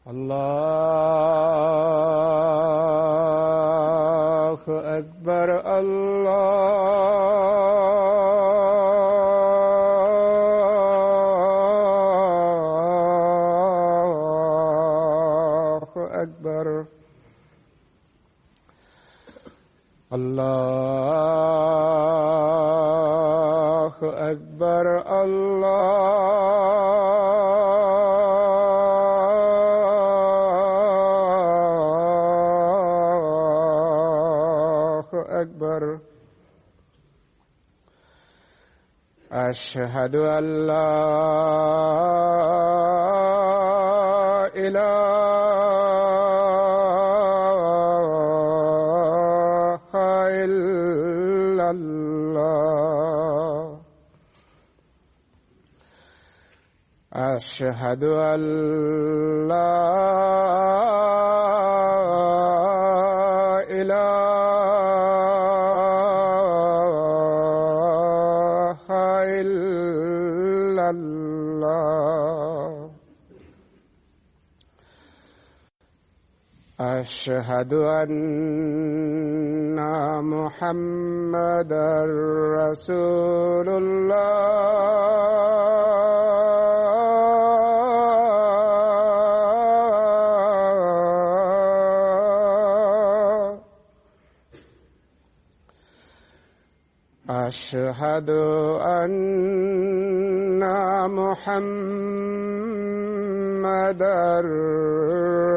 الله أكبر الله أكبر الله أكبر أكبر. أشهد أن لا إله إلا الله. أشهد أن لا أشهد أن محمدًا رسول الله. أشهد أن محمدًا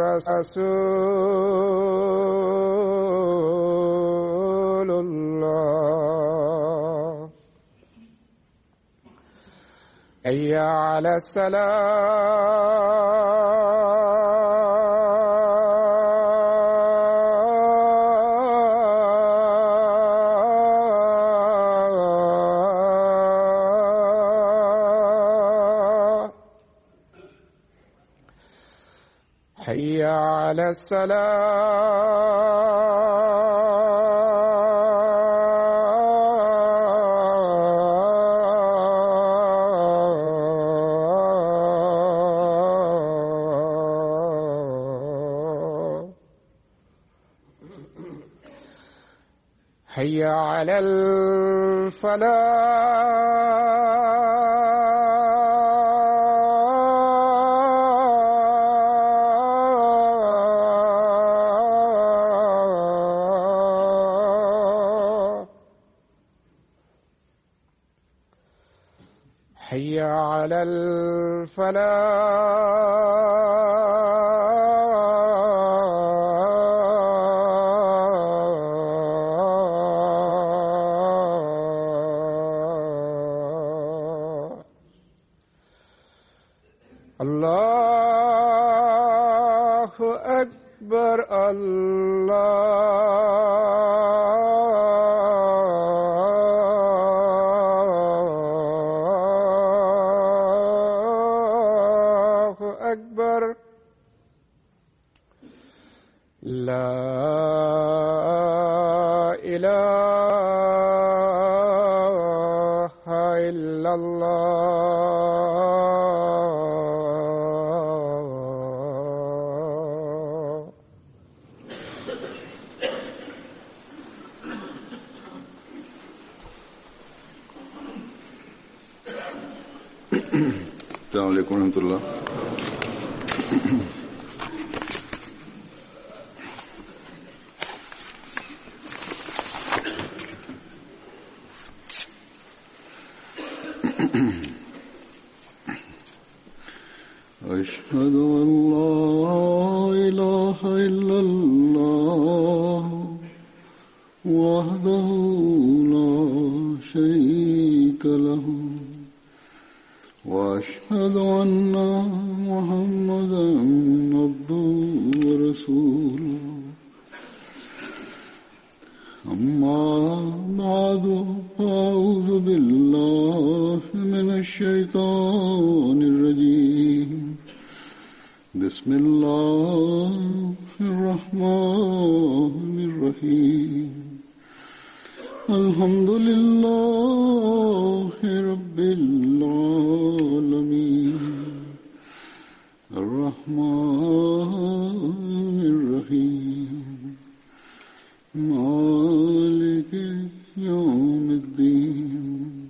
رسول الله. حي على الصلاة. حي على الصلاة. حي على الفلاح. حي على الفلاح. الله أكبر الله أكبر. لا إله إلا الله. السلام عليكم ورحمة الله. أشهد أن لا إله إلا الله وحده لا شريك له وأشهد أن محمدًا عبده ورسوله. أما بعد فأعوذ بالله من الشيطان الرجيم بسم الله الرحمن الرحيم الحمد لله رب العالمين الرحمن الرحيم مالك يوم الدين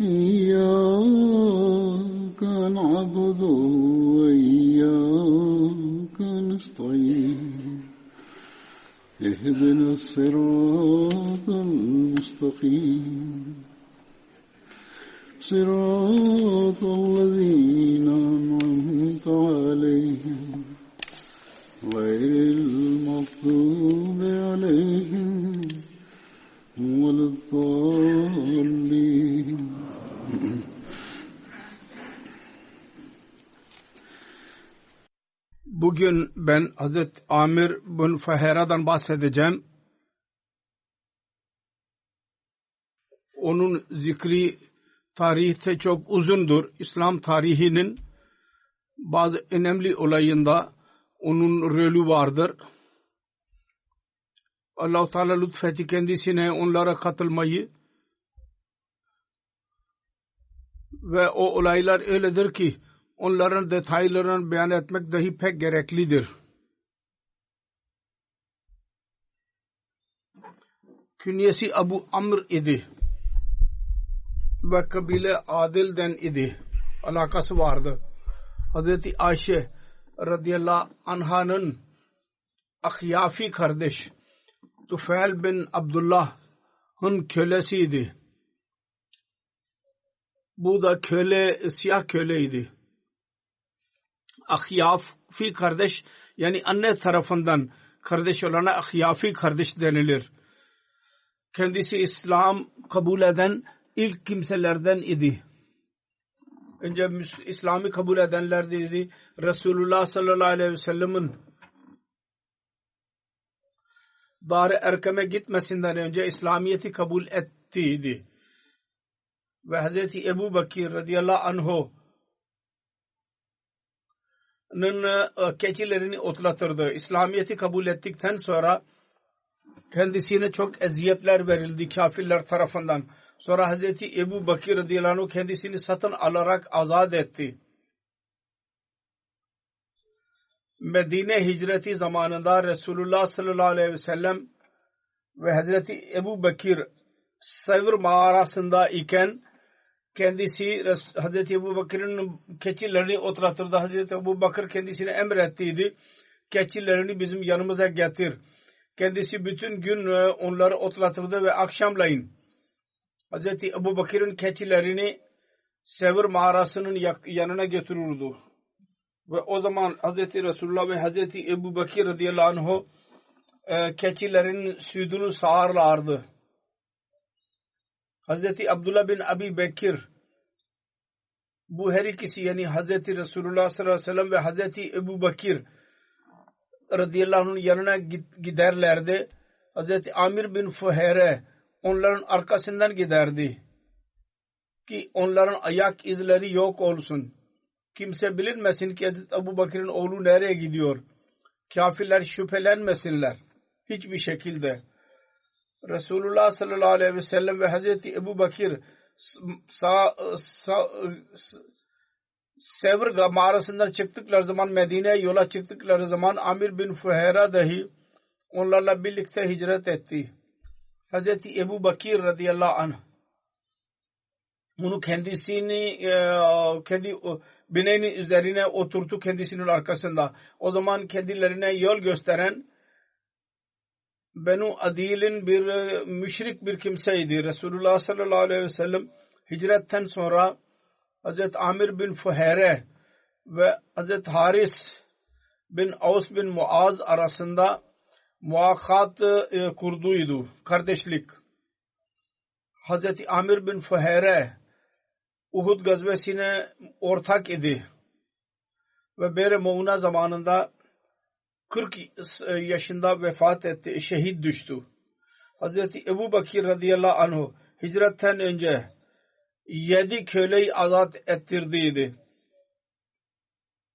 إياك نعبد وإياك نستعين اهدنا الصراط المستقيم صراط الذين أنعمت عليهم غير المغضوب عليهم ولا الضالين. Bugün ben Hazreti Amir bin Fuhayra'dan bahsedeceğim. Onun zikri tarihte çok uzundur. İslam tarihinin bazı önemli olayında onun rolü vardır. Allah-u Teala lütfetti kendisine onlara katılmayı ve o olaylar öyledir ki onların detaylarını beyan etmek dahi pek gereklidir. Künyesi Abu Amr idi ve kabile Adil'den idi. Alakası vardı. Hazreti Ayşe radıyallahu anh'ın ahyafi kardeş Tufel bin Abdullah'ın kölesiydi. Bu da siyah köleydi. Ahyafi kardeş yani anne tarafından kardeş olana ahyafi kardeş denilir. Kendisi İslam kabul eden ilk kimselerden idi. Önce İslam'ı kabul edenler dedi. Resulullah sallallahu aleyhi ve sellem'in Dar-ı Erkam'e gitmesinden önce İslamiyet'i kabul ettiydi. Ve Hazreti Ebu Bakir radıyallahu anh'ın keçilerini otlatırdı. İslamiyet'i kabul ettikten sonra kendisine çok eziyetler verildi kafirler tarafından. Sonra Hazreti Ebu Bakir radıyallahu anh kendisini satın alarak azat etti. Medine hicreti zamanında Resulullah sallallahu aleyhi ve sellem ve Hazreti Ebu Bakir Sevr mağarasında iken kendisi Hazreti Ebu Bakır'ın keçilerini otlatırdı. Hazreti Ebu Bakır kendisine emrettiydi. Keçilerini bizim yanımıza getir. Kendisi bütün gün onları otlatırdı ve akşamleyin Hazreti Ebu Bakır'ın keçilerini Sevr mağarasının yanına götürürdü. Ve o zaman Hazreti Resulullah ve Hazreti Ebu Bakır radıyallahu anh keçilerin sütünü sağarlardı. Hazreti Abdullah bin Abi Bekir bu her ikisi yani Hazreti Resulullah sallallahu aleyhi ve sellem ve Hazreti Ebu Bakır radıyallahu anh'ın yanına giderlerdi. Hazreti Amir bin Fuhayra onların arkasından giderdi ki onların ayak izleri yok olsun. Kimse bilinmesin ki Hazreti Ebu Bakır'ın oğlu nereye gidiyor. Kafirler şüphelenmesinler hiçbir şekilde. Resulullah sallallahu aleyhi ve sellem ve Hazreti Ebu Bakır Sevr mağarasından çıktıkları zaman Medine'ye yola çıktıkları zaman Amir bin Fuhayra dahi onlarla birlikte hicret etti. Hazreti Ebu Bakır radıyallahu anh bunu kendi bineğinin üzerine oturttu kendisinin arkasında. O zaman kendilerine yol gösteren Benu Adil'in bir müşrik bir kimseydi. Resulullah sallallahu aleyhi ve sellem hicretten sonra Hazreti Amir bin Fuhayra ve Hazreti Haris bin Avs bin Muaz arasında muakat kurduydu. Kardeşlik. Hazreti Amir bin Fuhayra Uhud gazvesine ortak idi. Ve Bere Mu'na zamanında 40 yaşında vefat etti. Şehit düştü. Hazreti Ebu Bakir radıyallahu anh hicretten önce 7 köleyi azat ettirdiydi.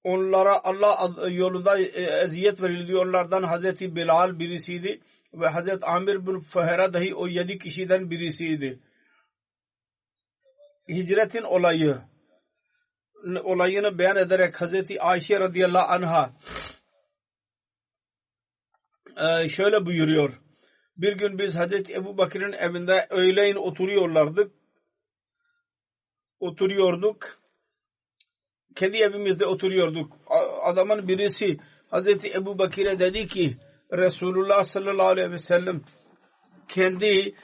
Onlara Allah yolunda eziyet verildi. Onlardan Hazreti Bilal birisiydi ve Hazreti Amir bin Fuheyre dahi o 7 kişiden birisiydi. Hicretin olayını beyan ederek Hazreti Ayşe radıyallahu anha şöyle buyuruyor. Bir gün biz Hazreti Ebu Bakır'ın evinde öğleyin oturuyorduk. Kendi evimizde oturuyorduk. Adamın birisi Hazreti Ebu Bakır'a dedi ki Resulullah sallallahu aleyhi ve sellem kendi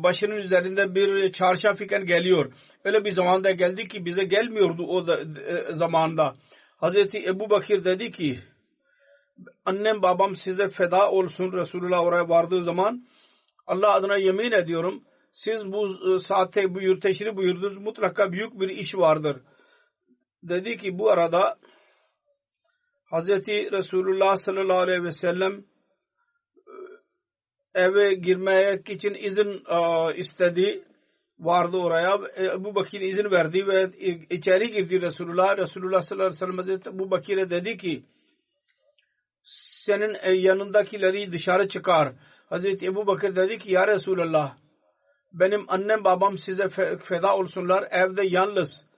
başının üzerinde bir çarşaf iken geliyor. Öyle bir zamanda geldi ki bize gelmiyordu o zamanda. Hazreti Ebu Bakır dedi ki annem babam size feda olsun. Resulullah oraya vardığı zaman Allah adına yemin ediyorum siz bu saatte teşrif buyurdunuz, mutlaka büyük bir iş vardır. Dedi ki bu arada Hazreti Resulullah sallallahu aleyhi ve sellem eve girmek için izin istedi. Vardı oraya. Ebu Bakir izin verdi ve içeri girdi Resulullah. Resulullah sallallahu aleyhi ve sellem Hazreti Ebu Bakir'e dedi ki senin yanındakileri dışarı çıkar. Hazreti Ebu Bakir dedi ki ya Resulullah benim annem babam size feda olsunlar. Evde yalnız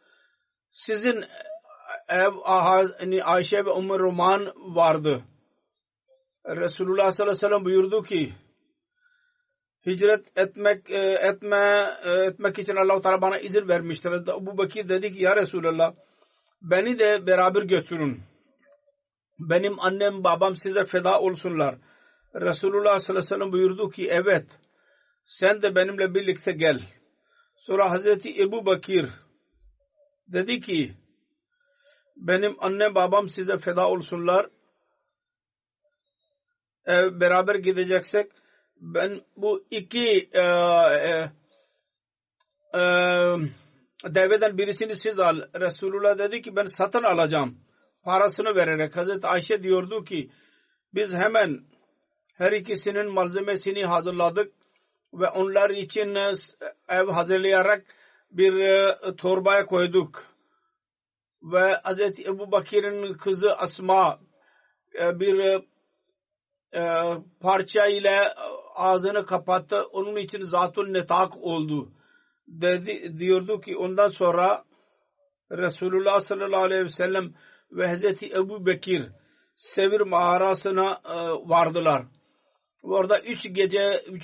sizin ev Ayşe ve Ummul Ruman vardı. Resulullah sallallahu aleyhi ve sellem buyurdu ki hicret etmek için Allah-u Teala bana izin vermiştir. Ebu Bakir dedi ki ya Resulullah beni de beraber götürün. Benim annem babam size feda olsunlar. Resulullah sallallahu aleyhi ve sellem buyurdu ki evet sen de benimle birlikte gel. Sonra Hazreti Ebu Bakir dedi ki benim annem babam size feda olsunlar. Beraber gideceksek ben bu iki deveden birisini siz al. Resulullah dedi ki ben satın alacağım. Parasını vererek. Hazreti Ayşe diyordu ki biz hemen her ikisinin malzemesini hazırladık ve onlar için ev hazırlayarak bir torbaya koyduk. Ve Hazreti Ebu Bakir'in kızı Asma bir parça ile ağzını kapattı. Onun için zatun netak oldu. Diyordu ki ondan sonra Resulullah sallallahu aleyhi ve sellem ve Hazreti Ebu Bakir Sevir mağarasına vardılar. Orada 3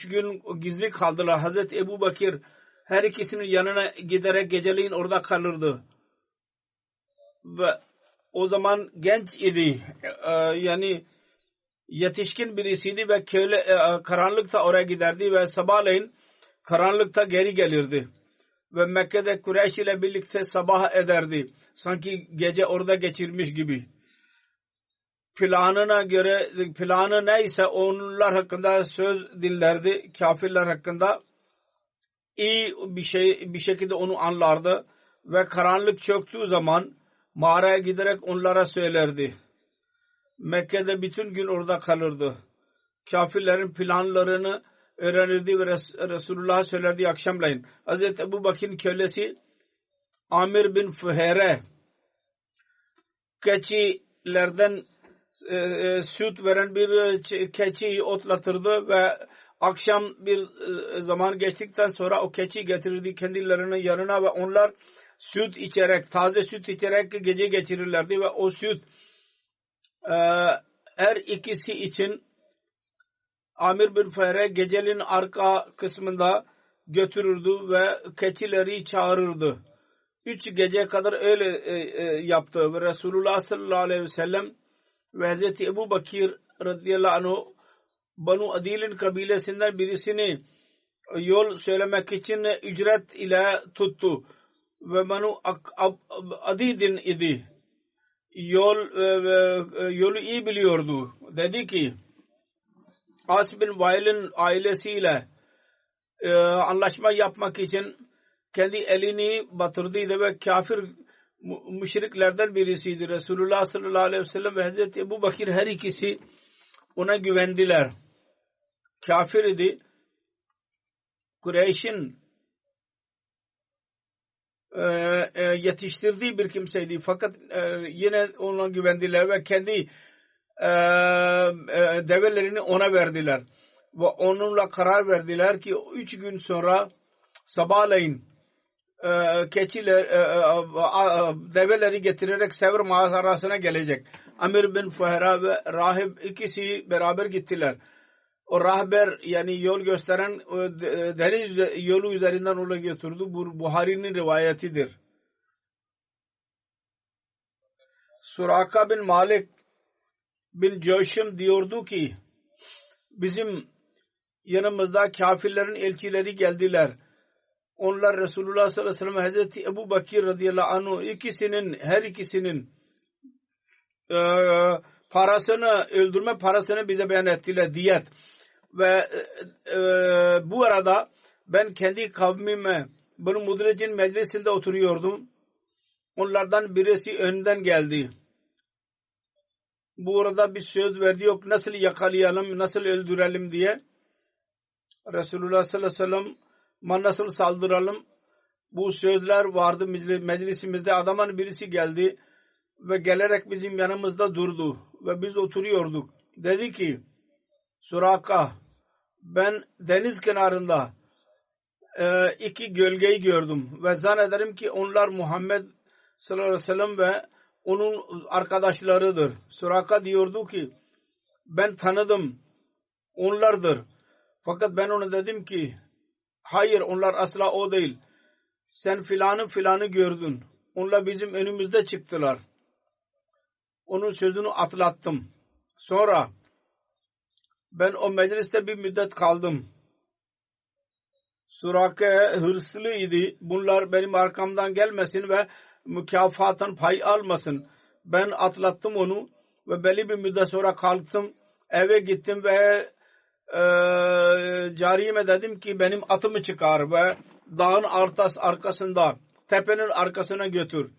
gün gizli kaldılar. Hazreti Ebu Bakir her ikisinin yanına giderek geceleyin orada kalırdı. Ve o zaman genç idi. Yani yetişkin birisiydi ve karanlıkta oraya giderdi ve sabahleyin karanlıkta geri gelirdi. Ve Mekke'de Kureyş ile birlikte sabah ederdi. Sanki gece orada geçirmiş gibi. Planı neyse onlar hakkında söz dinlerdi. Kafirler hakkında iyi bir şekilde onu anlardı. Ve karanlık çöktüğü zaman mağaraya giderek onlara söylerdi. Mekke'de bütün gün orada kalırdı. Kafirlerin planlarını öğrenirdi ve Resulullah'a söylerdi akşamleyin. Hazreti Ebu Bakir'in kölesi Amir bin Fuheyre keçilerden süt veren bir keçiyi otlatırdı ve akşam bir zaman geçtikten sonra o keçiyi getirirdi kendilerinin yanına ve onlar süt içerek, taze süt içerek gece geçirirlerdi ve o süt her ikisi için Amir bin Fuheyre gecenin arka kısmında götürürdü ve keçileri çağırırdı. 3 gece kadar öyle yaptı ve Resulullah sallallahu aleyhi ve sellem ve Hazreti Ebu Bakir radıyallahu anh Banu Adil'in kabilesinden birisini yol söylemek için ücret ile tuttu ve Banu Adid'in idi. Yolu iyi biliyordu. Dedi ki As bin Vail'in ailesiyle anlaşma yapmak için kendi elini batırdıydı ve kafir müşriklerden birisiydi. Resulullah sallallahu aleyhi ve sellem ve Hazreti Ebu Bakir her ikisi ona güvendiler. Kafir idi Kureyş'in yetiştirdiği bir kimseydi. Fakat yine ona güvendiler ve kendi develerini ona verdiler. Ve onunla karar verdiler ki 3 gün sonra sabahleyin keçiler develeri getirerek Sevr mağarasına gelecek. Amir bin Fuhera ve rahip ikisi beraber gittiler. O rahber yani yol gösteren deniz yolu üzerinden onu götürdü. Bu Buhari'nin rivayetidir. Suraka bin Malik bin Coşum diyordu ki bizim yanımızda kafirlerin elçileri geldiler. Onlar Resulullah sallallahu aleyhi ve sellem Hazreti Ebu Bakir radıyallahu anh her ikisinin öldürme parasını bize beyan ettiler, diyet. Ve bu arada ben kendi kavmime Banu Mudrec'in meclisinde oturuyordum. Onlardan birisi önden geldi. Bu arada bir söz verdi, yok nasıl yakalayalım, nasıl öldürelim diye. Resulullah sallallahu aleyhi ve sellem nasıl saldıralım? Bu sözler vardı meclisimizde. Adamın birisi geldi ve gelerek bizim yanımızda durdu ve biz oturuyorduk. Dedi ki Suraka, ben deniz kenarında 2 gölgeyi gördüm ve zannederim ki onlar Muhammed sallallahu aleyhi ve sellem ve onun arkadaşlarıdır. Suraka diyordu ki ben tanıdım, onlardır. Fakat ben ona dedim ki hayır, onlar asla o değil. Sen filanı gördün. Onlar bizim önümüzde çıktılar. Onun sözünü atlattım. Sonra ben o mecliste bir müddet kaldım. Suraka hırslıydı. Bunlar benim arkamdan gelmesin ve mükafattan pay almasın. Ben atlattım onu ve belli bir müddet sonra kalktım. Eve gittim ve cariyeme dedim ki benim atımı çıkar ve dağın arkasında, tepenin arkasına götür.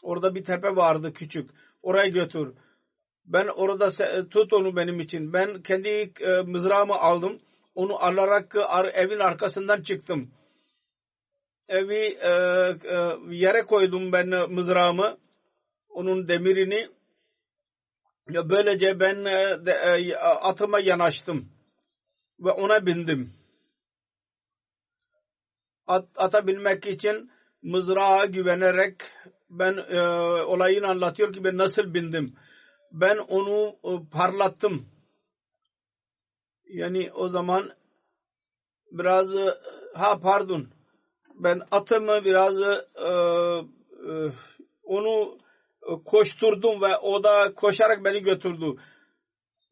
Orada bir tepe vardı küçük. Oraya götür. Ben orada tut onu benim için. Ben kendi mızrağımı aldım. Onu alarak evin arkasından çıktım. Evi yere koydum ben mızrağımı. Onun demirini. Böylece ben atıma yanaştım. Ve ona bindim. Ata binmek için mızrağa güvenerek ben olayını anlatıyor ki ben nasıl bindim. Ben onu parlattım. Yani o zaman biraz ben atımı biraz onu koşturdum ve o da koşarak beni götürdü.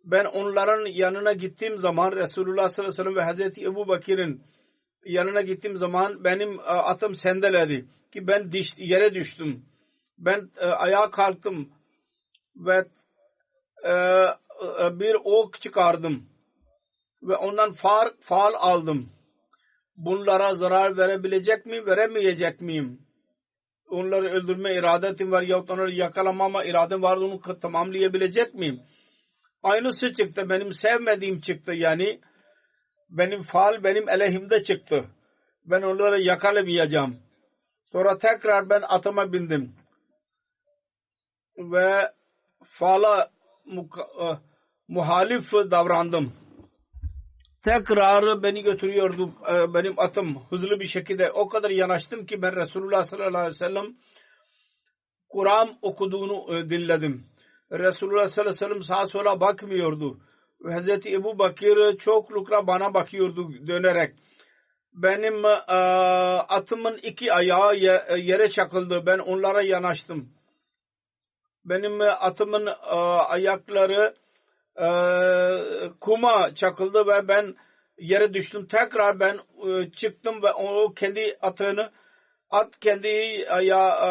Ben onların yanına gittiğim zaman Resulullah sallallahu aleyhi ve sellem ve Hazreti Ebu Bakir'in yanına gittiğim zaman benim atım sendeledi ki ben yere düştüm. Ben ayağa kalktım ve bir ok çıkardım ve ondan faal aldım. Bunlara zarar verebilecek miyim, veremeyecek miyim? Onları öldürme iradetim var yahut onları yakalamama iradem var, onu tamamlayabilecek miyim? Aynısı çıktı. Benim sevmediğim çıktı. Yani benim faal benim aleyhimde çıktı. Ben onları yakalamayacağım. Sonra tekrar ben atıma bindim. Ve faala muhalif davrandım. Tekrar beni götürüyordu benim atım hızlı bir şekilde. O kadar yanaştım ki ben Resulullah sallallahu aleyhi ve sellem Kur'an okuduğunu dinledim. Resulullah sallallahu aleyhi ve sellem sağa sola bakmıyordu. Ve Hazreti Ebu Bakir çoklukla bana bakıyordu dönerek. Benim atımın 2 ayağı yere çakıldı. Ben onlara yanaştım. Benim atımın ayakları kuma çakıldı ve ben yere düştüm. Tekrar ben çıktım ve o kendi atını kendi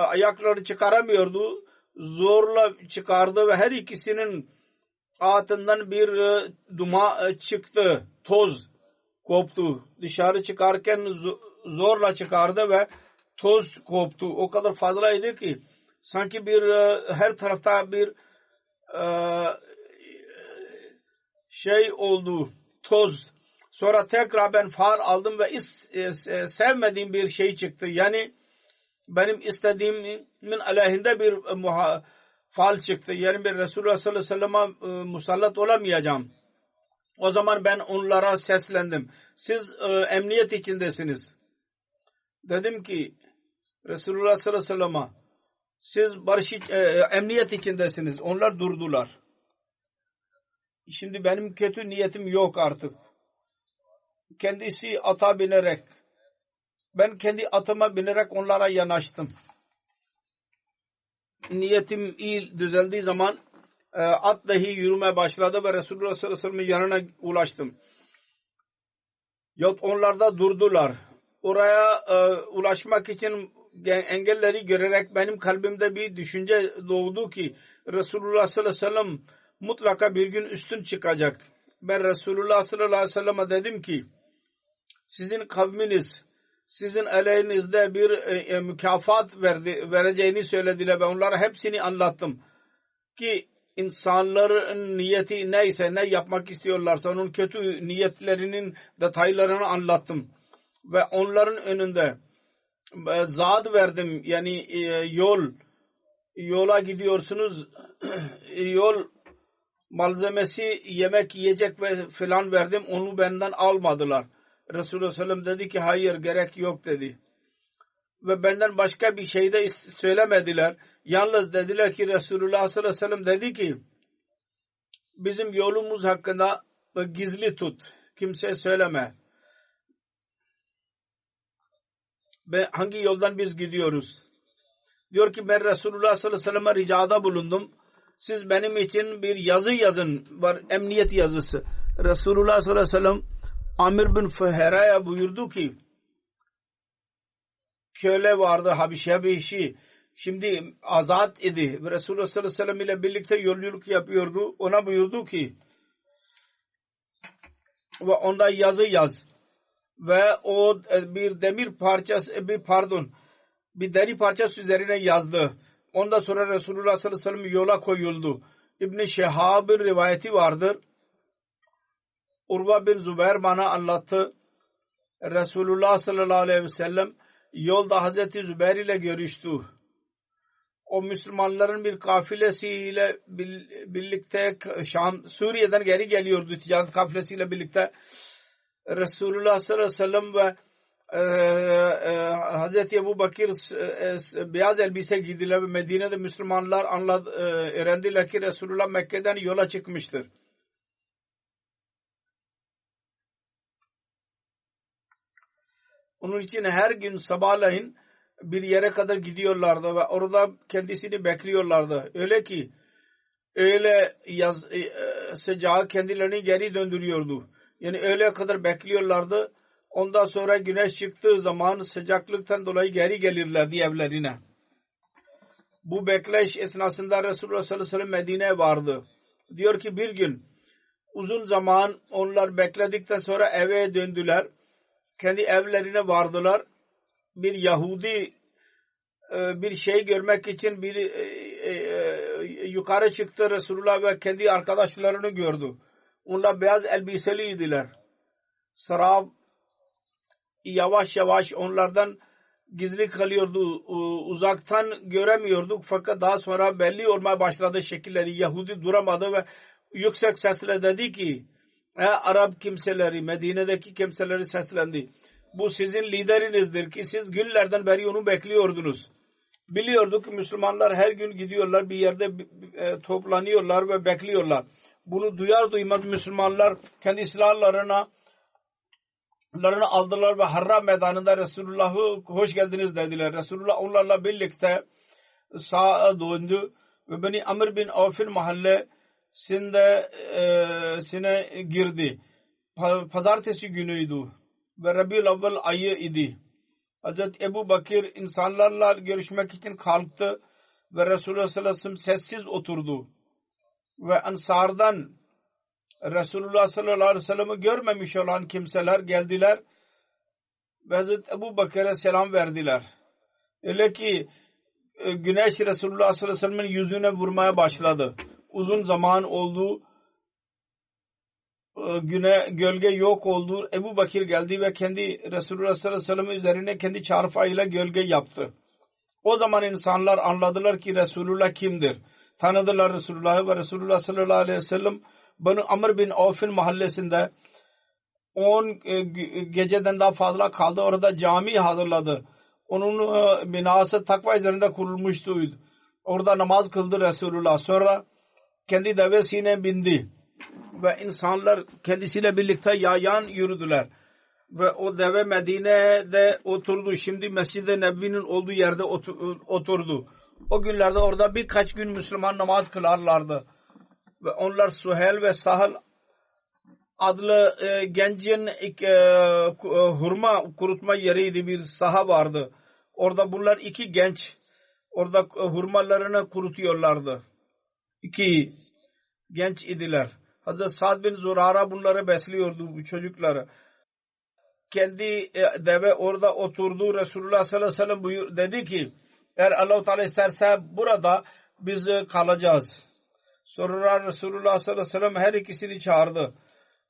ayakları çıkaramıyordu. Zorla çıkardı ve her ikisinin atından bir duman çıktı. Toz koptu. Dışarı çıkarken zorla çıkardı ve toz koptu. O kadar fazlaydı ki sanki bir her tarafta bir şey oldu. Toz. Sonra tekrar ben faal aldım ve sevmediğim bir şey çıktı. Yani benim istediğimin aleyhinde bir faal çıktı. Yani bir Resulullah sallallahu aleyhi ve sellem'e musallat olamayacağım. O zaman ben onlara seslendim. Siz emniyet içindesiniz. Dedim ki Resulullah sallallahu aleyhi ve sellem'e siz emniyet içindesiniz. Onlar durdular. Şimdi benim kötü niyetim yok artık. Kendisi ata binerek, ben kendi atıma binerek onlara yanaştım. Niyetim iyi düzeldiği zaman at dahi yürümeye başladı ve Resulullah sallallahu aleyhi ve sellem'in yanına ulaştım. Onlar da durdular. Oraya ulaşmak için engelleri görerek benim kalbimde bir düşünce doğdu ki Resulullah sallallahu aleyhi ve sellem mutlaka bir gün üstün çıkacak. Ben Resulullah sallallahu aleyhi ve sellem'e dedim ki sizin kavminiz sizin aleyhinizde bir mükafat vereceğini söylediler ve onlara hepsini anlattım. Ki insanların niyeti neyse, ne yapmak istiyorlarsa onun kötü niyetlerinin detaylarını anlattım. Ve onların önünde zat verdim. Yani yola gidiyorsunuz, yol malzemesi, yemek, yiyecek ve filan verdim. Onu benden almadılar. Resulullah sallallahu aleyhi ve sellem dedi ki hayır, gerek yok dedi. Ve benden başka bir şey de söylemediler. Yalnız dediler ki Resulullah sallallahu aleyhi ve sellem dedi ki bizim yolumuz hakkında gizli tut. Kimseye söyleme. Ve hangi yoldan biz gidiyoruz? Diyor ki ben Resulullah sallallahu aleyhi ve sellem'e ricada bulundum. Siz benim için bir yazı yazın. Var, emniyet yazısı. Resulullah sallallahu aleyhi ve sellem Amir bin Fuhayra'ya buyurdu ki köle vardı Habeşi. Şimdi azat idi. Ve Resulullah sallallahu aleyhi ve sellem ile birlikte yolculuk yapıyordu. Ona buyurdu ki ve onda yazı yaz. Ve o bir deri parçası üzerine yazdı. Ondan sonra Resulullah sallallahu aleyhi ve sellem yola koyuldu. İbn-i Şehab'ın rivayeti vardır. Urva bin Zübeyir bana anlattı. Resulullah sallallahu aleyhi ve sellem yolda Hazreti Zübeyir ile görüştü. O Müslümanların bir kafilesiyle birlikte Suriye'den geri geliyordu. Ticaret kafilesiyle birlikte Resulullah sallallahu aleyhi ve sellem ve Hazreti Ebu Bakir beyaz elbise giydiler ve Medine'de Müslümanlar öğrendiler ki Resulullah Mekke'den yola çıkmıştır. Onun için her gün sabahleyin bir yere kadar gidiyorlardı ve orada kendisini bekliyorlardı. Öyle ki sıcağı kendilerini geri döndürüyordu. Yani öğleye kadar bekliyorlardı. Ondan sonra güneş çıktığı zaman sıcaklıktan dolayı geri gelirlerdi evlerine. Bu bekleyiş esnasında Resulullah sallallahu aleyhi ve sellem Medine'ye vardı. Diyor ki bir gün uzun zaman onlar bekledikten sonra eve döndüler. Kendi evlerine vardılar. Bir Yahudi bir şey görmek için yukarı çıktı Resulullah ve kendi arkadaşlarını gördü. Onlar beyaz elbiseliydiler. Sarab yavaş yavaş onlardan gizli kalıyordu. Uzaktan göremiyorduk fakat daha sonra belli olmaya başladı şekilleri. Yahudi duramadı ve yüksek sesle dedi ki Arap kimseleri, Medine'deki kimseleri seslendi. Bu sizin liderinizdir ki siz günlerden beri onu bekliyordunuz. Biliyorduk ki Müslümanlar her gün gidiyorlar bir yerde toplanıyorlar ve bekliyorlar. Bunu duyar duymaz Müslümanlar kendi silahlarını aldılar ve Harra meydanında Resulullah'ı hoş geldiniz dediler. Resulullah onlarla birlikte sağa döndü ve Beni Amr bin Avf'in mahallesine girdi. Pazartesi günüydü ve Rabiul Avval ayı idi. Hazreti Ebu Bakir insanlarla görüşmek için kalktı ve Resulullah sallallahu aleyhi ve sellem sessiz oturdu. Ve Ansar'dan Resulullah sallallahu aleyhi ve sellem'i görmemiş olan kimseler geldiler ve Hazreti Ebu Bakır'a selam verdiler. Öyle ki güneş Resulullah sallallahu aleyhi ve sellem'in yüzüne vurmaya başladı. Uzun zaman oldu güne gölge yok oldu. Ebu Bakir geldi ve kendi Resulullah sallallahu aleyhi ve sellem üzerine kendi çarpayıyla gölge yaptı. O zaman insanlar anladılar ki Resulullah kimdir. Tanıdılar Resulullah'ı ve Resulullah sallallahu aleyhi ve sellem Banu Amr bin Avf'in mahallesinde 10 geceden daha fazla kaldı. Orada cami hazırladı. Onun binası takva üzerinde kurulmuştu. Orada namaz kıldı Resulullah. Sonra kendi devesine bindi. Ve insanlar kendisiyle birlikte yayan yürüdüler. Ve o deve Medine'de oturdu. Şimdi Mescid-i Nebevi'nin olduğu yerde oturdu. O günlerde orada birkaç gün Müslüman namaz kılarlardı. Ve onlar Suheyl ve Sahal adlı gencin hurma kurutma yeriydi, bir saha vardı. Orada bunlar iki genç orada hurmalarını kurutuyorlardı. İki genç idiler. Hazreti Sa'd bin Zurara bunları besliyordu, bu çocukları. Kendi deve orada oturdu. Resulullah sallallahu aleyhi ve sellem dedi ki eğer Allah-u Teala isterse burada biz kalacağız. Sonra Resulullah sallallahu aleyhi ve sellem her ikisini çağırdı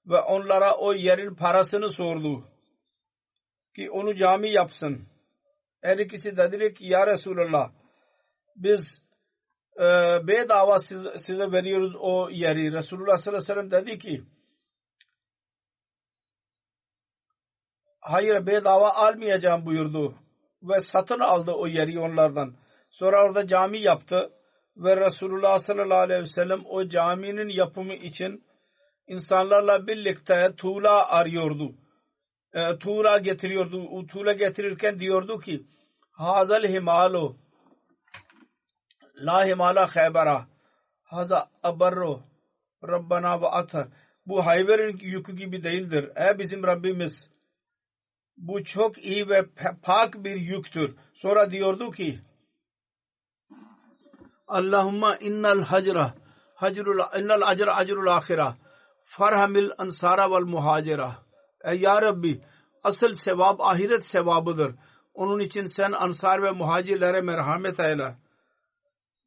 ve onlara o yerin parasını sordu ki onu cami yapsın. Her ikisi dediler ki ya Resulullah biz bedava size veriyoruz o yeri. Resulullah sallallahu aleyhi ve sellem dedi ki hayır bedava almayacağım buyurdu ve satın aldı o yeri onlardan. Sonra orada cami yaptı ve Resulullah sallallahu aleyhi ve sellem o caminin yapımı için insanlarla birlikte tuğla arıyordu. Tuğla getiriyordu. O tuğla getirirken diyordu ki hazal himalu la himala khaybara haza abarro Rabbana ve atar. Bu hayberin yükü gibi değildir. Ey bizim Rabbimiz bu çok iyi ve pak bir yüktür. Sonra diyordu ki Allahumma innal hacra innal acra acrul ahira farhamil ansara vel muhacira. Ey ya Rabbi asıl sevap ahiret sevabıdır. Onun için sen ansar ve muhacirlere merhamet eyle.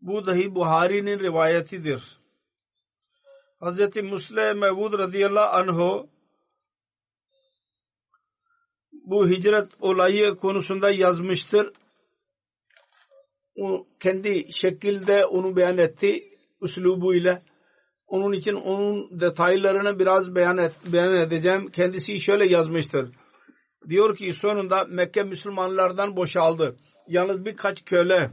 Bu dahi Buhari'nin rivayetidir. Hazreti Müslim Mevud radıyallahu anhu bu hicret olayı konusunda yazmıştır. O kendi şekilde onu beyan etti üslubuyla. Onun için onun detaylarını biraz beyan edeceğim. Kendisi şöyle yazmıştır. Diyor ki sonunda Mekke Müslümanlardan boşaldı. Yalnız birkaç köle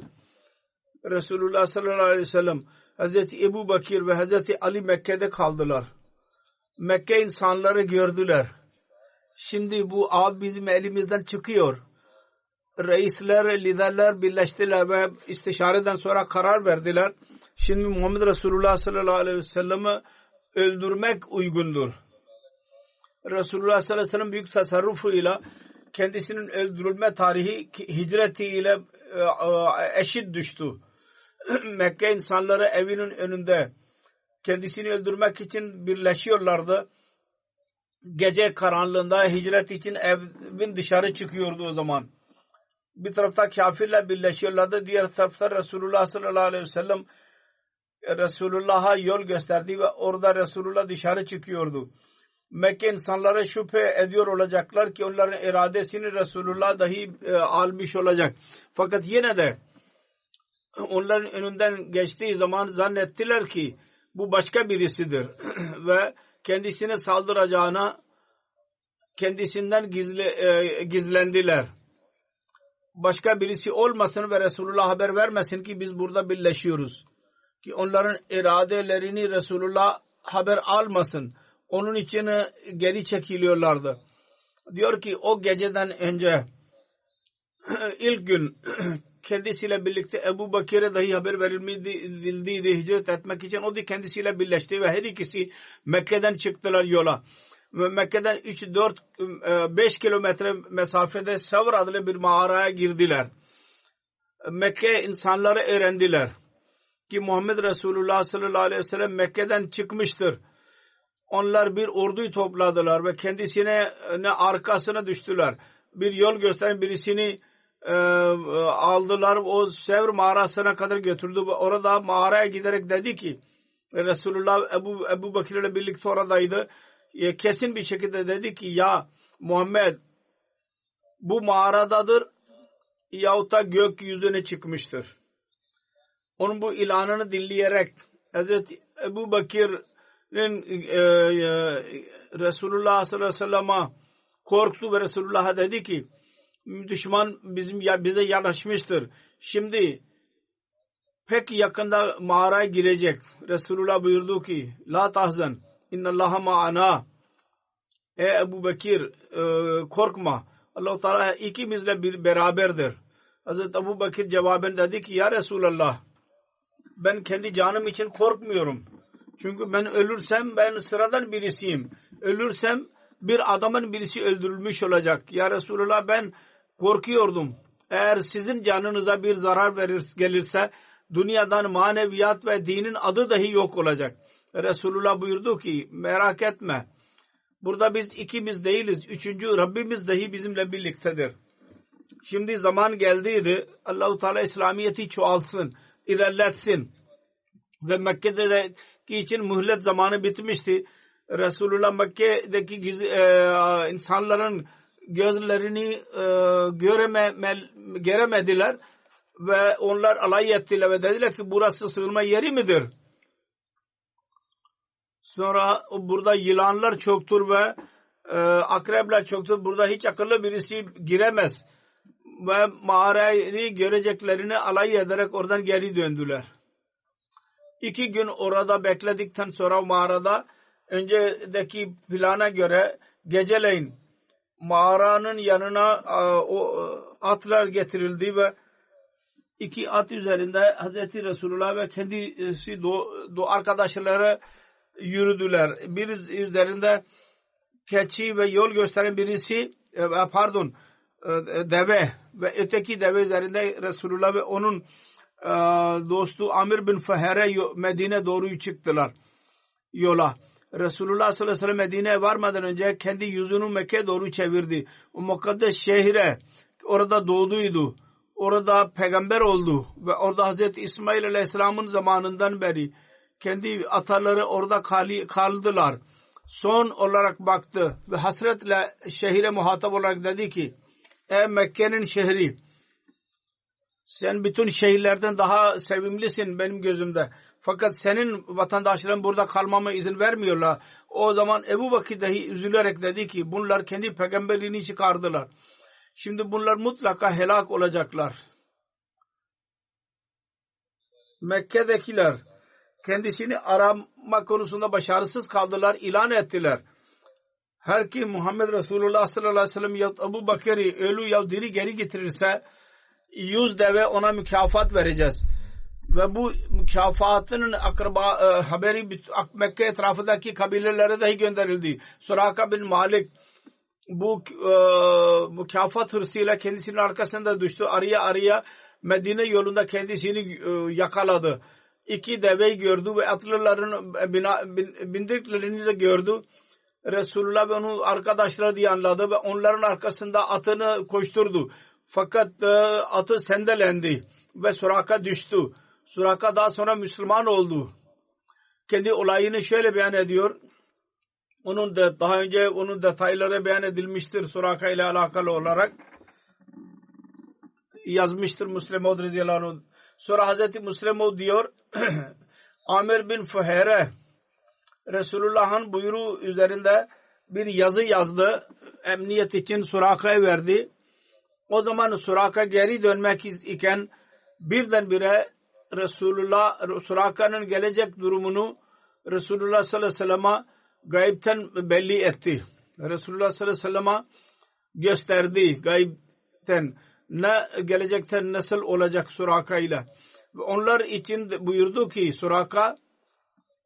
Resulullah sallallahu aleyhi ve sellem Hazreti Ebu Bakir ve Hazreti Ali Mekke'de kaldılar. Mekke insanları gördüler. Şimdi bu av bizim elimizden çıkıyor. Reisler, liderler birleştiler ve istişareden sonra karar verdiler. Şimdi Muhammed Resulullah sallallahu aleyhi ve sellem'i öldürmek uygundur. Resulullah sallallahu aleyhi ve sellem büyük tasarrufuyla kendisinin öldürülme tarihi hicretiyle eşit düştü. Mekke insanları evinin önünde kendisini öldürmek için birleşiyorlardı. Gece karanlığında hicret için evin dışarı çıkıyordu o zaman. Bir tarafta kafirler birleşiyorlardı. Diğer tarafta Resulullah sallallahu aleyhi ve sellem Resulullah'a yol gösterdi ve orada Resulullah dışarı çıkıyordu. Mekke insanları şüphe ediyor olacaklar ki onların iradesini Resulullah dahi almış olacak. Fakat yine de onların önünden geçtiği zaman zannettiler ki bu başka birisidir ve kendisine saldıracağına kendisinden gizlendiler. Başka birisi olmasın ve Resulullah haber vermesin ki biz burada birleşiyoruz. Ki onların iradelerini Resulullah haber almasın. Onun için geri çekiliyorlardı. Diyor ki o geceden önce ilk gün kendisiyle birlikte Ebu Bakir'e dahi haber verilmedi hicret etmek için. O da kendisiyle birleşti ve her ikisi Mekke'den çıktılar yola. Ve Mekke'den 3-4-5 kilometre mesafede Savr adlı bir mağaraya girdiler. Mekke insanları öğrendiler ki Muhammed Resulullah sallallahu aleyhi ve sellem Mekke'den çıkmıştır. Onlar bir orduyu topladılar ve kendisine arkasına düştüler. Bir yol gösteren birisini aldılar. O Sevr mağarasına kadar götürdü ve orada mağaraya giderek dedi ki Resulullah Ebu Bakir ile birlikte oradaydı. kesin bir şekilde dedi ki ya Muhammed bu mağaradadır yahut da gökyüzüne çıkmıştır. Onun bu ilanını dinleyerek Hazreti Ebu Bakir'in Resulullah sallallahu aleyhi ve sellem'e korktu ve Resulullah'a dedi ki düşman bize yanaşmıştır. Şimdi pek yakında mağaraya girecek. Resulullah buyurdu ki la tahzan innallaha ma'ana. Ey Ebu Bakir korkma. Allah-u Teala ikimizle beraberdir. Hazreti Ebu Bakir cevaben dedi ki ya Resulallah ben kendi canım için korkmuyorum. Çünkü ben ölürsem ben sıradan birisiyim. Ölürsem bir adamın birisi öldürülmüş olacak. Ya Resulallah ben korkuyordum. Eğer sizin canınıza bir zarar gelirse dünyadan maneviyat ve dinin adı dahi yok olacak. Resulullah buyurdu ki merak etme. Burada biz ikimiz değiliz. Üçüncü Rabbimiz dahi bizimle birliktedir. Şimdi zaman geldiydi. Allah-u Teala İslamiyet'i çoğaltsın, ilerletsin. Ve Mekke'deki için mühlet zamanı bitmişti. Resulullah Mekke'deki insanların gözlerini göremediler ve onlar alay ettiler ve dediler ki burası sığınma yeri midir? Sonra burada yılanlar çoktur ve akrepler çoktur. Burada hiç akıllı birisi giremez. Ve mağarayı göreceklerini alay ederek oradan geri döndüler. 2 gün orada bekledikten sonra mağarada öncedeki plana göre geceleyin mağaranın yanına atlar getirildi ve 2 at üzerinde Hazreti Resulullah ve kendisi arkadaşları yürüdüler. Bir üzerinde keçi ve yol gösteren birisi deve ve öteki deve üzerinde Resulullah ve onun dostu Amir bin Fuhere Medine doğru çıktılar yola. Resulullah sallallahu aleyhi ve sellem Medine'ye varmadan önce kendi yüzünü Mekke'ye doğru çevirdi. O mukaddes şehre orada doğduydu. Orada peygamber oldu ve orada Hazreti İsmail aleyhisselamın zamanından beri kendi ataları orada kaldılar. Son olarak baktı ve hasretle şehire muhatap olarak dedi ki ey Mekke'nin şehri sen bütün şehirlerden daha sevimlisin benim gözümde. Fakat senin vatandaşların burada kalmama izin vermiyorlar. O zaman Ebu Bakir dahi üzülerek dedi ki bunlar kendi peygamberliğini çıkardılar. Şimdi bunlar mutlaka helak olacaklar. Mekke'dekiler kendisini arama konusunda başarısız kaldılar, ilan ettiler. Her kim Muhammed Resulullah sallallahu aleyhi ve sellem ya Ebu Bakir'i ölü ya diri geri getirirse 100 deve ona mükafat vereceğiz. Ve bu mükafatının haberi Mekke etrafındaki kabilelere dahi gönderildi. Suraka bin Malik bu mükafat hırsıyla kendisinin arkasında düştü. Araya Medine yolunda kendisini yakaladı. 2 deveyi gördü ve atlıların bindiklerini de gördü. Resulullah ve onun arkadaşları diye anladı ve onların arkasında atını koşturdu. Fakat atı sendelendi ve Suraka düştü. Suraka daha sonra Müslüman oldu. Kendi olayını şöyle beyan ediyor. Onun da daha önce onun detayları beyan edilmiştir Suraka ile alakalı olarak. Yazmıştır Müslim Maud radıyallahu anh. Sonra Hazreti Müslim Maud diyor Amir bin Fuhere Resulullah'ın buyruğu üzerinde bir yazı yazdı. Emniyet için Suraka'ya verdi. O zaman Suraka geri dönmek iken birdenbire Resulullah Suraka'nın gelecek durumunu Resulullah sallallahu aleyhi ve sellem'e gaybten belli etti. Resulullah sallallahu aleyhi ve sellem'e gösterdi gaybten ne gelecekten nasıl olacak Suraka ile. Ve onlar için buyurdu ki Suraka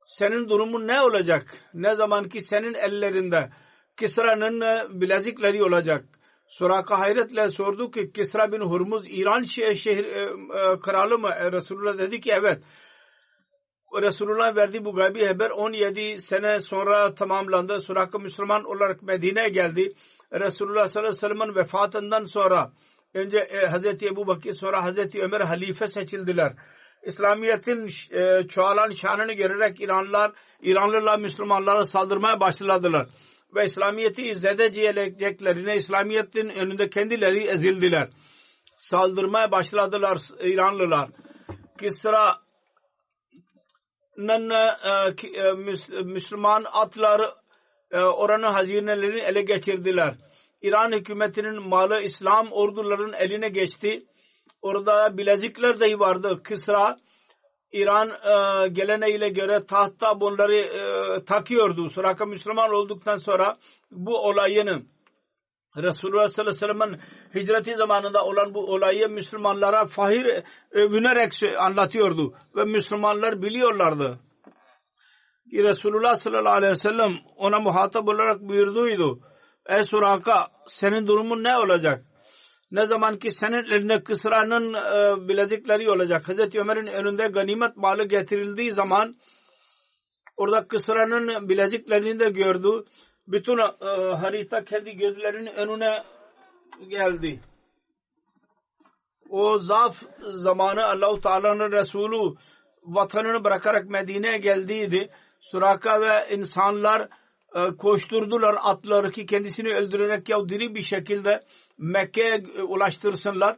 senin durumun ne olacak? Ne zaman ki senin ellerinde Kisra'nın bilezikleri olacak. Suraka hayretle sordu ki Kisra bin Hurmuz İran şehir kralı mı? Resulullah dedi ki evet. Resulullah verdiği bu gaybi haber 17 sene sonra tamamlandı. Suraka Müslüman olarak Medine'ye geldi. Resulullah sallallahu aleyhi ve sellem'in vefatından sonra önce Hazreti Ebu Bakir sonra Hazreti Ömer halife seçildiler. İslamiyet'in çoğalan şanını görerek İranlılar Müslümanlara saldırmaya başladılar. Ve İslamiyet'i zedeceklerine İslamiyet'in önünde kendileri ezildiler. Saldırmaya başladılar İranlılar. Kisra'nın Müslüman atları oranın hazinelerini ele geçirdiler. İran hükümetinin malı İslam ordularının eline geçti. Orada bilezikler dahi vardı. Kisra İran geleneğiyle göre tahta bunları takıyordu. Suraka Müslüman olduktan sonra bu olayını Resulullah sallallahu aleyhi ve sellem'in hicreti zamanında olan bu olayı Müslümanlara fahir övünerek anlatıyordu. Ve Müslümanlar biliyorlardı ki Resulullah sallallahu aleyhi ve sellem ona muhatap olarak buyurduydu. Ey Suraka, senin durumun ne olacak? Ne zaman ki senin elinde Kisra'nın bilezikleri olacak. Hazreti Ömer'in önünde ganimet malı getirildiği zaman orada Kisra'nın bileziklerini de gördü. Bütün harita kendi gözlerinin önüne geldi. O zaaf zamanı Allah-u Teala'nın Resulü vatanını bırakarak Medine'ye geldiydi. Suraka ve insanlar koşturdular atları ki kendisini öldürerek ya diri bir şekilde Mekke'ye ulaştırsınlar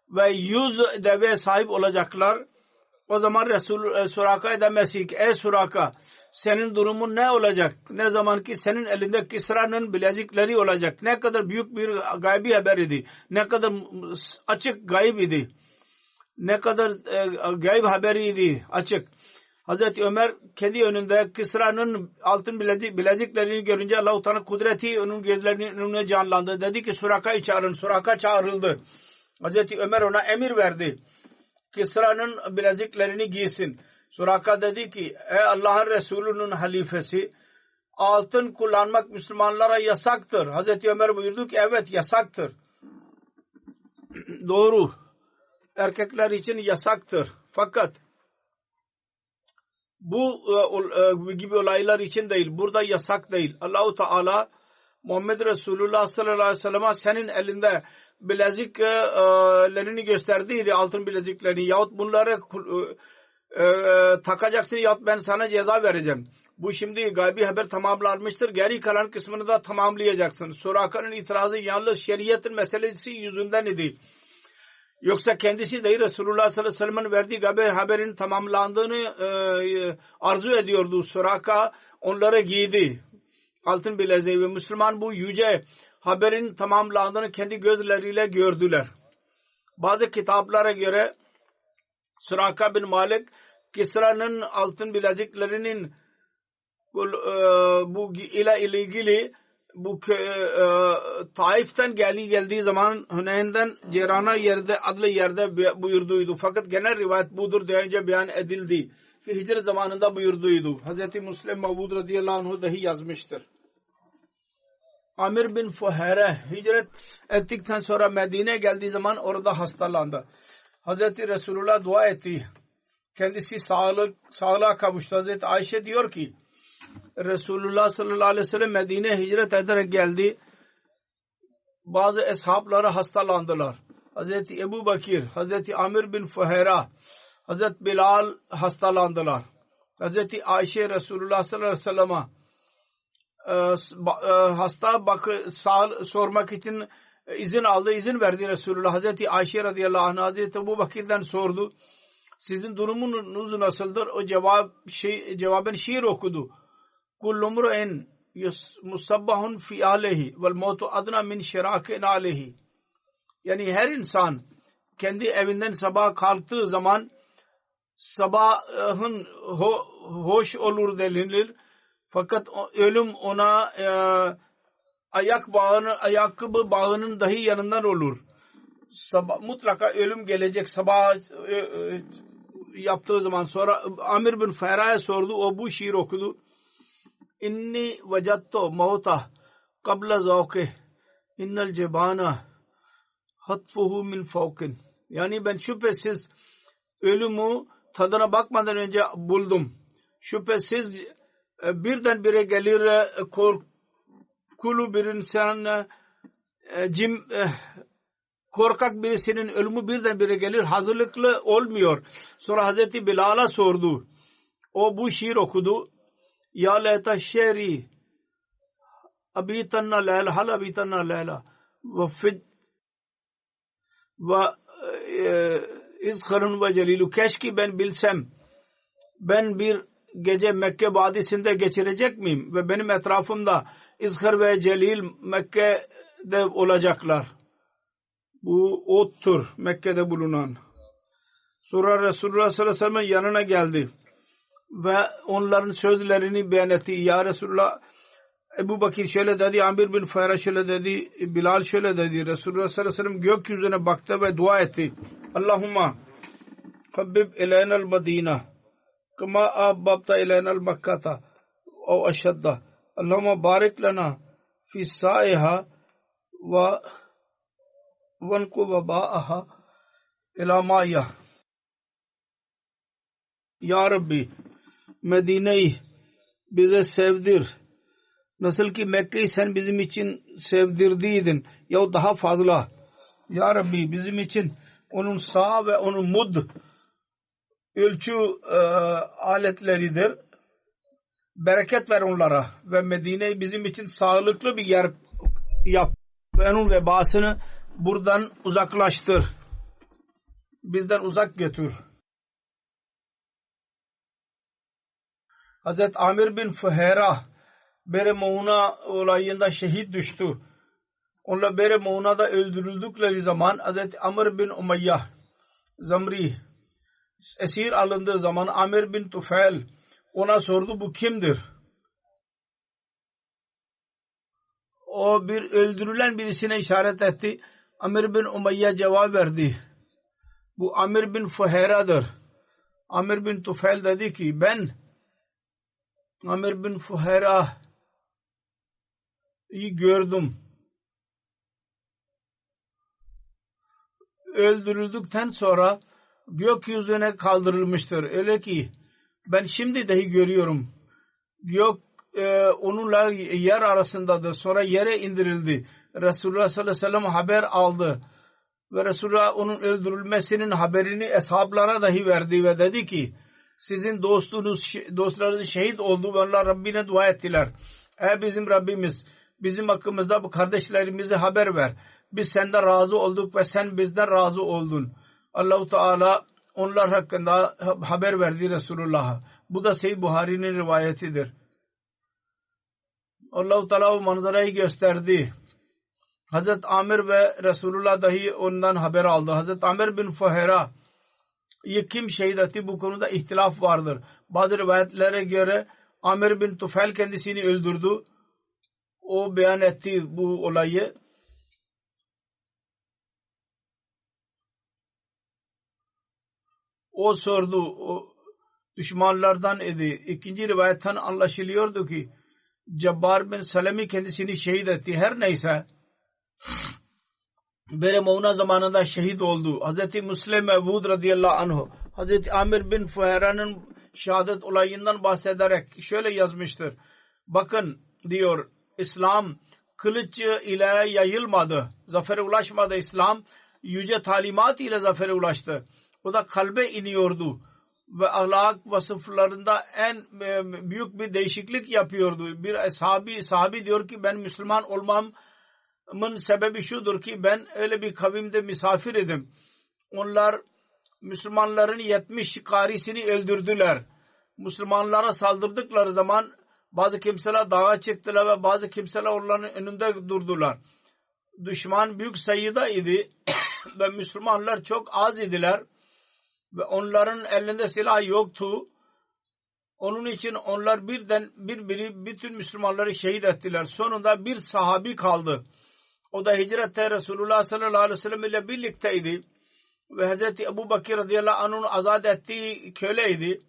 ve 100 deve sahip olacaklar. O zaman Resul Suraka'ya demesi ki ey Suraka, senin durumun ne olacak? Ne zaman ki senin elinde Kisra'nın bilezikleri olacak. Ne kadar büyük bir gaybi haber idi. Ne kadar açık gayb idi. Ne kadar gayb haberiydi açık. Hazreti Ömer kendi önünde Kisra'nın altın bileziklerini görünce Allah-u Teala kudreti onun gözlerinin önüne canlandı. Dedi ki Suraka'yı çağırın. Suraka çağrıldı. Hazreti Ömer ona emir verdi. Kisra'nın bileziklerini giysin. Suraka dedi ki ey Allah'ın Resulü'nün halifesi, altın kullanmak Müslümanlara yasaktır. Hazreti Ömer buyurdu ki evet yasaktır. Doğru. Erkekler için yasaktır. Fakat bu gibi olaylar için değil. Burada yasak değil. Allah-u Teala Muhammed Resulullah sallallahu aleyhi ve sellem'e senin elinde bileziklerini gösterdiydi. Altın bileziklerini. Yahut bunları takacaksın yahut ben sana ceza vereceğim. Bu şimdi gaybi haber tamamlanmıştır. Geri kalan kısmını da tamamlayacaksın. Suraka'nın itirazı yalnız şeriatın meselesi yüzünden idi. Yoksa kendisi de Resulullah sallallahu aleyhi ve sellem'in verdiği gaybi haberin tamamlandığını arzu ediyordu. Suraka onları giydi. Altın bileziği ve Müslüman bu yüce haberin tamamlandığını kendi gözleriyle gördüler. Bazı kitaplara göre Suraka bin Malik Kisra'nın altın bileziklerinin bu ile ilgili bu Taif'ten geldiği zaman Hüneyn'den Cerana yerde adlı yerde buyurduydu. Fakat genel rivayet budur diye önce beyan edildi ki hicret zamanında buyurduydu. Hazreti Müslim Mevud radıyallahu anh dahi yazmıştır. Amir bin Fuhayra hicret ettikten sonra Medine'ye geldiği zaman orada hastalandı. Hazreti Resulullah dua etti. Kendisi sağlığa kavuştu. Hazreti Ayşe diyor ki Resulullah sallallahu aleyhi ve sellem Medine'ye hicret ederek geldi. Bazı eshabları hastalandılar. Hazreti Ebu Bakir, Hazreti Amir bin Fuhayra, Hazreti Bilal hastalandılar. Hazreti Ayşe Resulullah sallallahu aleyhi ve sellem'e hasta sormak için izin aldı. İzin verdi Resulullah. Hazreti Ayşe radıyallahu anh Hazreti Ebu Bakir'den sordu. Sizin durumunuz nasıldır? O cevaben şiir okudu. Kullumru'in musabbahun fi alehi vel mautu adna min şirakin alehi. Yani her insan kendi evinden sabah kalktığı zaman sabahın hoş olur denilir. Fakat ölüm ona ayakkabı bağının dahi yanından olur. Mutlaka ölüm gelecek sabah yaptığı zaman. Sonra Amir bin Fuhayra'ya sordu. O bu şiir okudu. İnni vecatto mauta qabla zavkih innel cebana hatfuhu min fawkin. Yani ben şüphesiz ölümü tadına bakmadan önce buldum. Şüphesiz birdenbire gelir korkulu bir insan korkak birisinin ölümü birdenbire gelir, hazırlıklı olmuyor. Sonra Hazreti Bilal'a sordu. O bu şiir okudu. Ya leyta şeri abitanna leyla hal abitanna leyla ve izharun ve celilu. Keşke ben bilsem ben bir gece Mekke vadisinde geçirecek miyim ve benim etrafımda İzhar ve Celil Mekke'de olacaklar. Bu ottur Mekke'de bulunan. Sonra Resulullah sallallahu aleyhi ve sellem yanına geldi ve onların sözlerini beyan etti. Ya Resulullah, Ebu Bakir şöyle dedi, Amir bin Fuheyra şöyle dedi, Bilal şöyle dedi. Resulullah sallallahu aleyhi ve sellem gökyüzüne baktı ve dua etti. Allahumma habbib ilayna'l Medine kama ahbabta ilayna'l Mekkata o aşadda. Allahumma barik lana fi sa'iha ve vanku veba'aha ila ma'ya. Ya Rabbi, Medine'yi bize sevdir. Nasıl ki Mekke'yi sen bizim için sevdirdiydin ya daha fazla. Ya Rabbi, bizim için onun sağ ve onun mud ölçü aletleridir. Bereket ver onlara ve Medine'yi bizim için sağlıklı bir yer yap ve onun vebasını buradan uzaklaştır. Bizden uzak götür. Hazreti Amir bin Fuheyra Bere Mauna olayında şehit düştü. Onlar Bere Mauna'da öldürüldükleri zaman Hazreti Amr bin Umayya Zamri esir alındığı zaman Amir bin Tufel ona sordu, bu kimdir? O bir öldürülen birisine işaret etti. Amir bin Umayya cevap verdi. Bu Amir bin Fuheyra'dır. Amir bin Tufel dedi ki ben Amir bin Fuheyra'yı gördüm. Öldürüldükten sonra gökyüzüne kaldırılmıştır. Öyle ki ben şimdi dahi görüyorum. Gök onunla yer arasındadır. Sonra yere indirildi. Resulullah sallallahu aleyhi ve sellem haber aldı. Ve Resulullah onun öldürülmesinin haberini eshablara dahi verdi ve dedi ki sizin dostlarınız şehit oldu ve onlar Rabbine dua ettiler. Ey bizim Rabbimiz, bizim hakkımızda bu kardeşlerimize haber ver. Biz senden razı olduk ve sen bizden razı oldun. Allah-u Teala onlar hakkında haber verdi Resulullah'a. Bu da Sahih Buhari'nin rivayetidir. Allah-u Teala o manzarayı gösterdi. Hazreti Amir ve Resulullah dahi ondan haber aldı. Hazreti Amir bin Fuheyra kim şehit etti, bu konuda ihtilaf vardır. Bazı rivayetlere göre Amir bin Tufel kendisini öldürdü. O beyan etti bu olayı. O sordu. O düşmanlardan idi. İkinci rivayetten anlaşılıyordu ki Cabbar bin Salemi kendisini şehit etti. Her neyse Bere Mauna zamanında şehit oldu. Hazreti Müslim Mevud radıyallahu anh Hazreti Amir bin Fuheyra'nın şehadet olayından bahsederek şöyle yazmıştır. Bakın diyor, İslam kılıç ile yayılmadı. Zafere ulaşmadı. İslam yüce talimat ile zafere ulaştı. O da kalbe iniyordu ve ahlak vasıflarında en büyük bir değişiklik yapıyordu. Bir sahabi diyor ki ben Müslüman olmamın sebebi şudur ki ben öyle bir kavimde misafir idim. Onlar Müslümanların 70 karisini öldürdüler. Müslümanlara saldırdıkları zaman bazı kimseler dağa çıktılar ve bazı kimseler onların önünde durdular. Düşman büyük sayıda idi ve Müslümanlar çok az idiler. Ve onların elinde silah yoktu. Onun için onlar bütün Müslümanları şehit ettiler. Sonunda bir sahabi kaldı. O da hicrette Resulullah sallallahu aleyhi ve sellem ile birlikteydi. Ve Hazreti Ebu Bakir radıyallahu anh'ın azat ettiği köleydi.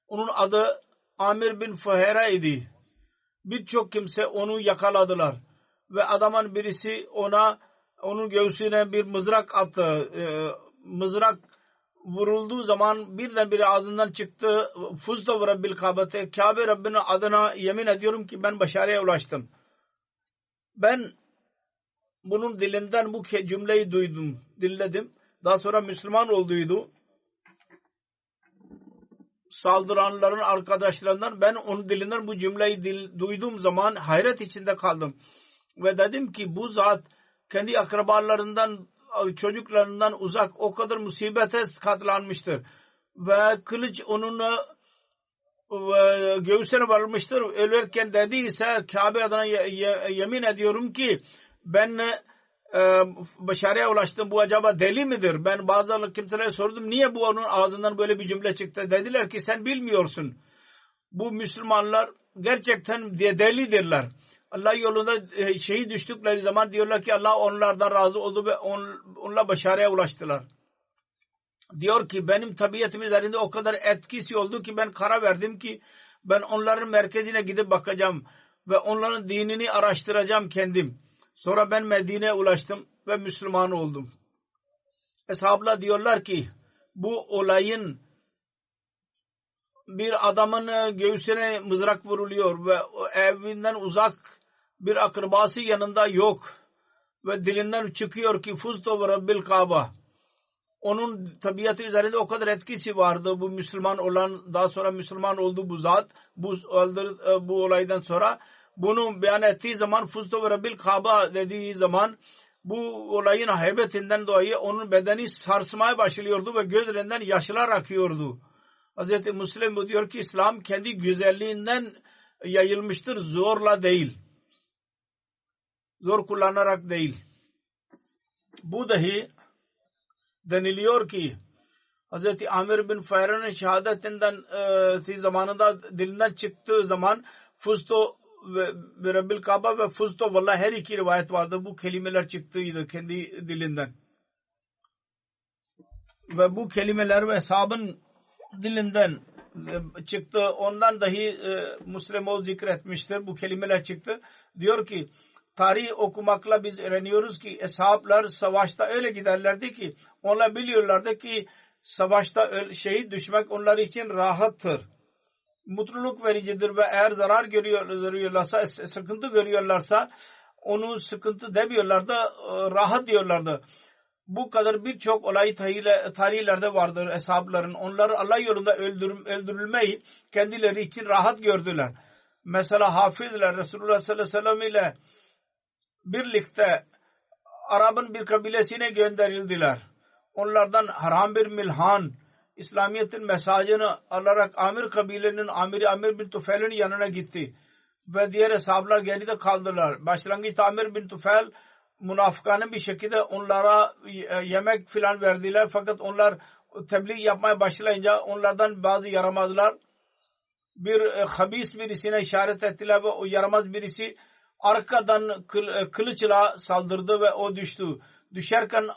Onun adı Amir bin Fuheyra idi. Birçok kimse onu yakaladılar. Ve adamın birisi onun göğsüne bir mızrak attı. Mızrak vurulduğu zaman birdenbire ağzından çıktı. Fuzda ve Rabbil Kabe'te, Kabe Rabbinin adına yemin ediyorum ki ben başarıya ulaştım. Ben bunun dilinden bu cümleyi dinledim. Daha sonra Müslüman olduydu. Saldıranların arkadaşlarından ben onun dilinden bu cümleyi duyduğum zaman hayret içinde kaldım. Ve dedim ki bu zat kendi akrabalarından, çocuklarından uzak o kadar musibete katlanmıştır. Ve kılıç onun göğsüne varmıştır. Ölürken dediyse Kabe adına yemin ediyorum ki ben başarıya ulaştım. Bu acaba deli midir? Ben bazı kimselere sordum. Niye bu onun ağzından böyle bir cümle çıktı? Dediler ki sen bilmiyorsun. Bu Müslümanlar gerçekten delidirler. Allah yolunda şehit düştükleri zaman diyorlar ki Allah onlardan razı oldu ve onunla başarıya ulaştılar. Diyor ki benim tabiatım üzerinde o kadar etkisi oldu ki ben karar verdim ki ben onların merkezine gidip bakacağım ve onların dinini araştıracağım kendim. Sonra ben Medine'ye ulaştım ve Müslüman oldum. Eshablar diyorlar ki bu olayın bir adamın göğsüne mızrak vuruluyor ve evinden uzak bir akrabası yanında yok ve dilinden çıkıyor ki Fuztu ve Rabbil Kaaba. Onun tabiatı üzerinde o kadar etkisi vardı. Bu Müslüman olan, daha sonra Müslüman oldu bu zat. Bu olaydan sonra bunu beyan ettiği zaman Fuztu ve Rabbil Kaaba dediği zaman bu olayın heybetinden dolayı onun bedeni sarsmaya başlıyordu ve gözlerinden yaşlar akıyordu. Hz. Müslim bu diyor ki İslam kendi güzelliğinden yayılmıştır, zorla değil. Zor kullanarak değil. Bu dahi deniliyor ki Hz. Amir bin Fahre'nin şehadetinden zamanında dilinden çıktığı zaman Fuztu ve Rabbil Kaaba ve Fuztu vallahi her iki rivayet vardı. Bu kelimeler çıktıydı kendi dilinden. Ve bu kelimeler ve hesabın dilinden çıktı. Ondan dahi Müslim zikretmiştir. Bu kelimeler çıktı. Diyor ki tarih okumakla biz öğreniyoruz ki eshablar savaşta öyle giderlerdi ki onlar biliyorlardı ki savaşta şehit düşmek onlar için rahattır. Mutluluk vericidir ve eğer zarar görüyorlarsa, sıkıntı görüyorlarsa onu sıkıntı demiyorlardı, rahat diyorlardı. Bu kadar birçok olay tarihlerde vardır eshabların. Onlar Allah yolunda öldürülmeyi kendileri için rahat gördüler. Mesela hafizler Resulullah sallallahu aleyhi ve sellem ile birlikte Arap'ın bir kabilesine gönderildiler. Onlardan Haram bir Milhan İslamiyet'in mesajını alarak Amir kabilenin Amir bin Tufel'in yanına gitti. Ve diğer eshablar geride kaldılar. Başlangıçta Amir bin Tufel münafıkane bir şekilde onlara yemek filan verdiler. Fakat onlar tebliğ yapmaya başlayınca onlardan bazı yaramazlar bir habis birisine işaret ettiler ve o yaramaz birisi arkadan kılıçla saldırdı ve o düştü. Düşerken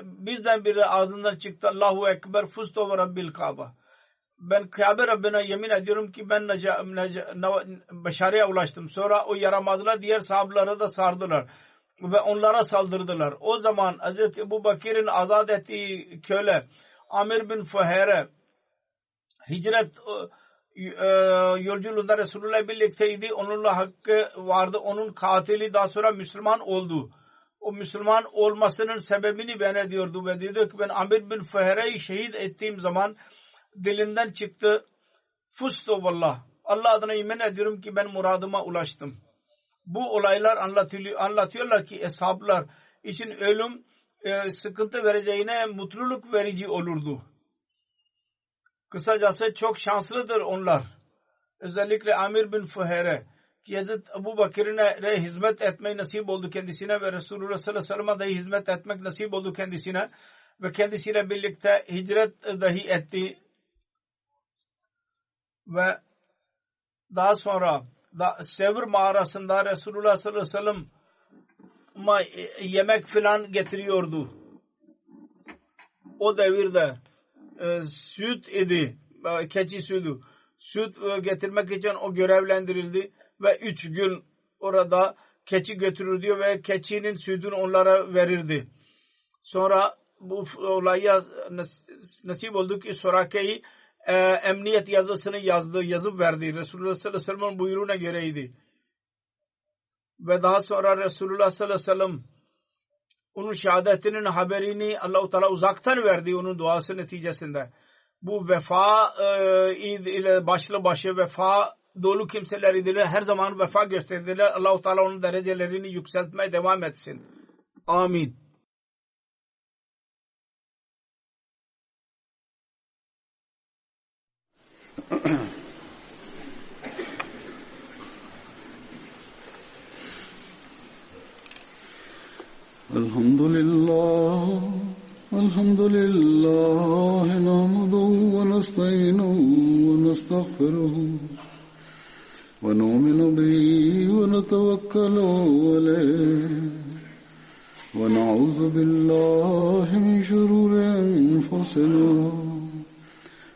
bizden biri ağzından çıktı Allahu Ekber Fuztu ve Rabbil Kaaba. Ben Kabe Rabbine yemin ediyorum ki ben başarıya ulaştım. Sonra o yaramazlar diğer sahabeleri da sardılar ve onlara saldırdılar. O zaman Hz. Ebu Bakir'in azat ettiği köle Amir bin Fuhayre hicret yolculuğunda Resulullah birlikteydi. Onunla hakkı vardı. Onun katili daha sonra Müslüman oldu. O Müslüman olmasının sebebini beyan ediyordu ve diyordu ki ben Amir bin Fuhayre'yi şehit ettiğim zaman dilinden çıktı. Fustu vallah. Allah adına yemin ediyorum ki ben muradıma ulaştım. Bu olaylar anlatıyorlar ki eshablar için ölüm sıkıntı vereceğine mutluluk verici olurdu. Kısacası çok şanslıdır onlar. Özellikle Amir bin Fuhayre ki Hazreti Ebu Bakir'e hizmet etmeyi nasip oldu kendisine ve Resulullah sallallahu aleyhi ve sellem'e dahi hizmet etmek nasip oldu kendisine ve kendisiyle birlikte hicret dahi etti ve daha sonra Sevr mağarasında Resulullah sallallahu aleyhi ve sellem yemek filan getiriyordu. O devirde süt idi, keçi sütü. Süt getirmek için o görevlendirildi ve 3 gün orada keçi götürürdü ve keçinin sütünü onlara verirdi. Sonra bu olaya nasip oldu ki Sorake'yi emniyet yazısını yazıp verdi. Resulullah sallallahu aleyhi ve sellem'in buyruğuna göreydi. Ve daha sonra Resulullah sallallahu aleyhi ve sellem onun şehadetinin haberini Allah-u Teala uzaktan verdi onun duası neticesinde. Bu vefa ile başlı başı vefa dolu kimseler idiler. Her zaman vefa gösterdiler. Allah-u Teala onun derecelerini yükseltmeye devam etsin. Amin. Elhamdülillah nahmaduhu ve nesta'inuhu ve nestağfiruhu ve nu'minu bihi ve netevekkalu aleyh ve na'udzu billahi min şururi enfusina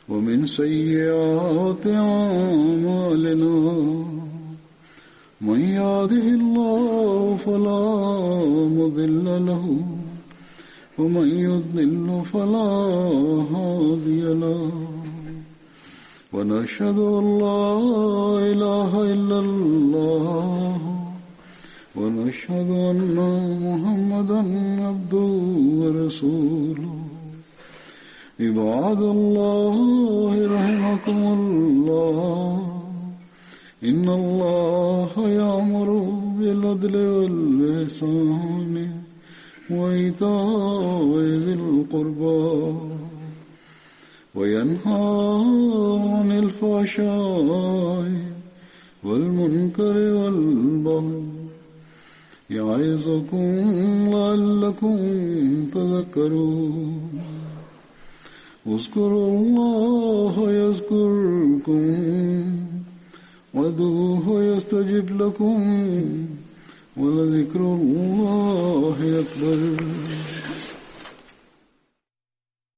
ve min seyyiati a'malina. من يهده الله فلا مضل له ومن يضلل فلا هادي له ونشهد أن لا إله إلا الله ونشهد أن محمدا عبده ورسوله عباد الله رحمكم الله إن الله يأمر بالعدل والإحسان وإيتاء ذي القربى وينهى عن الفحشاء والمنكر والبغي يعظكم لعلكم تذكرون اذكروا الله يذكركم وادعوه يستجب لكم ولذكر الله أكبر.